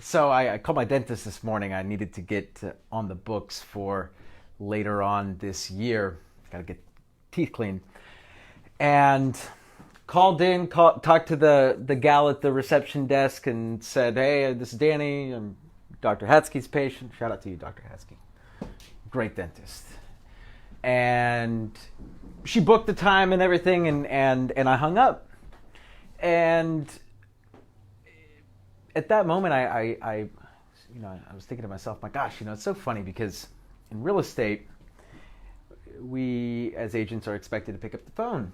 So I called my dentist this morning. I needed to get on the books for later on this year. Got to get teeth cleaned. And talked to the gal at the reception desk and said, "Hey, this is Danny. I'm Dr. Hatsky's patient." Shout out to you, Dr. Hatsky. Great dentist. And she booked the time and everything, and I hung up. And at that moment, I was thinking to myself, my gosh, it's so funny because in real estate, we as agents are expected to pick up the phone.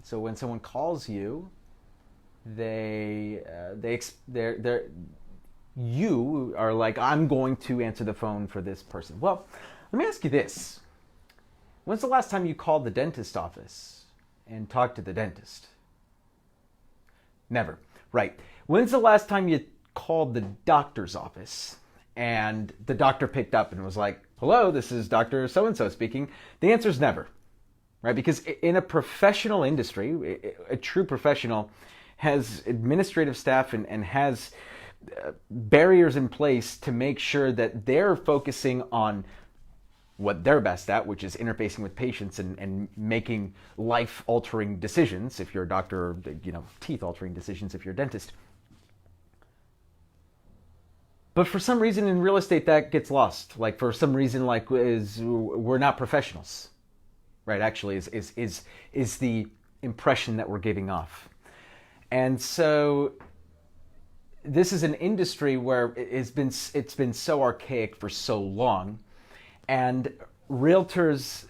So when someone calls you, you are like, I'm going to answer the phone for this person. Well, let me ask you this. When's the last time you called the dentist office and talked to the dentist? Never. Right. When's the last time you called the doctor's office and the doctor picked up and was like, "Hello, this is Dr. So-and-so speaking"? The answer is never. Right? Because in a professional industry, a true professional has administrative staff and has barriers in place to make sure that they're focusing on what they're best at, which is interfacing with patients and making life-altering decisions if you're a doctor, or teeth-altering decisions if you're a dentist. But for some reason in real estate that gets lost. Like for some reason, we're not professionals, right? Actually, is the impression that we're giving off. And so this is an industry where it's been so archaic for so long. And realtors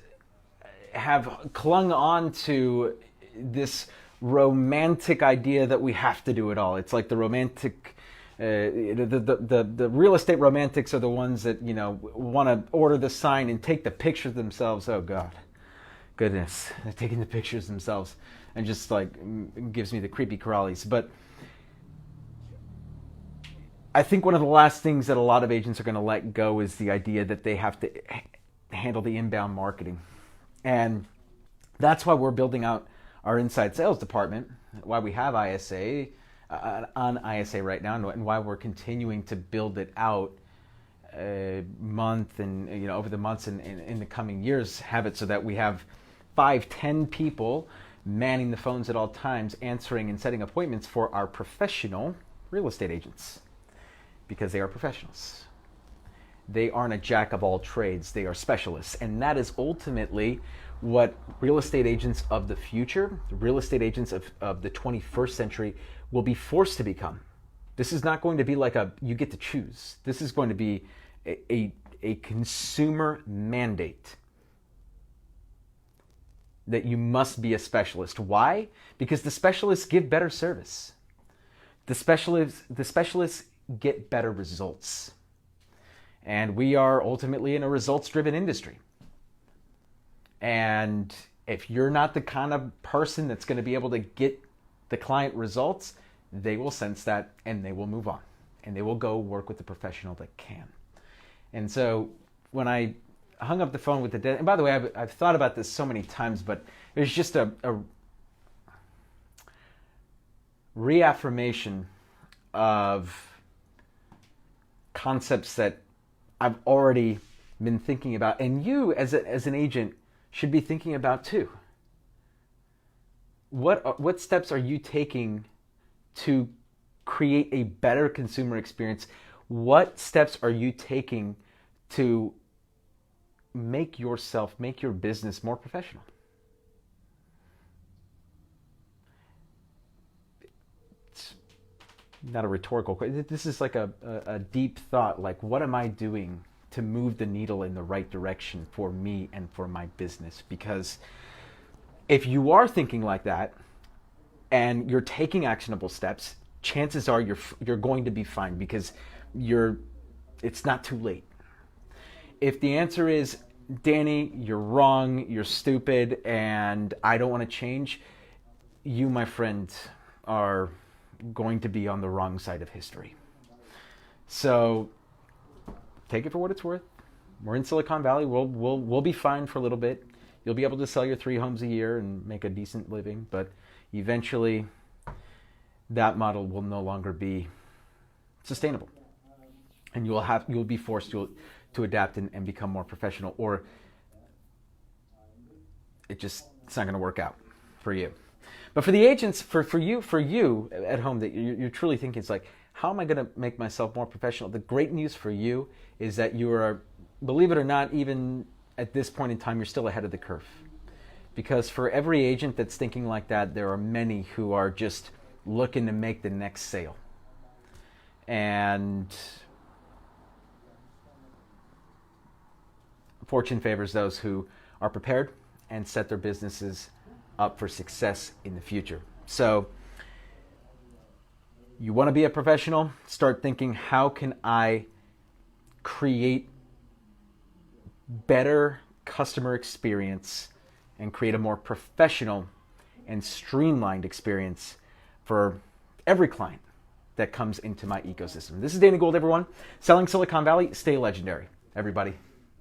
have clung on to this romantic idea that we have to do it all. It's like the romantic, the real estate romantics are the ones that, want to order the sign and take the pictures themselves. Oh God, goodness, they're taking the pictures themselves and just gives me the creepy crawlies. But I think one of the last things that a lot of agents are going to let go is the idea that they have to handle the inbound marketing. And that's why we're building out our inside sales department, why we have ISA on ISA right now, and why we're continuing to build it out month and over the months and in the coming years, have it so that we have 5-10 people manning the phones at all times, answering and setting appointments for our professional real estate agents. Because they are professionals. They aren't a jack of all trades, they are specialists. And that is ultimately what real estate agents of the future, the real estate agents of the 21st century will be forced to become. This is not going to be like you get to choose. This is going to be a consumer mandate that you must be a specialist. Why? Because the specialists give better service. The specialists get better results. And we are ultimately in a results-driven industry. And if you're not the kind of person that's going to be able to get the client results, they will sense that and they will move on. And they will go work with the professional that can. And so when I hung up the phone with the dentist, and by the way, I've thought about this so many times, but there's just a reaffirmation of concepts that I've already been thinking about, and you as an agent should be thinking about too. What steps are you taking to create a better consumer experience? What steps are you taking to make your business more professional? Not a rhetorical question. This is like a deep thought. Like, what am I doing to move the needle in the right direction for me and for my business? Because if you are thinking like that and you're taking actionable steps, chances are you're going to be fine because it's not too late. If the answer is, Danny, you're wrong, you're stupid, and I don't want to change, you, my friend, are going to be on the wrong side of history. So take it for what it's worth. We're in Silicon Valley. We'll be fine for a little bit. You'll be able to sell your 3 homes a year and make a decent living, but eventually that model will no longer be sustainable. and you'll be forced to adapt and become more professional, or it's not going to work out for you. But for the agents, for you at home, that you're truly thinking, it's like, how am I going to make myself more professional? The great news for you is that you are, believe it or not, even at this point in time, you're still ahead of the curve. Because for every agent that's thinking like that, there are many who are just looking to make the next sale. And fortune favors those who are prepared and set their businesses up for success in the future. So you want to be a professional? Start thinking, how can I create better customer experience and create a more professional and streamlined experience for every client that comes into my ecosystem. This is Danny Gould, everyone. Selling Silicon Valley, stay legendary, everybody.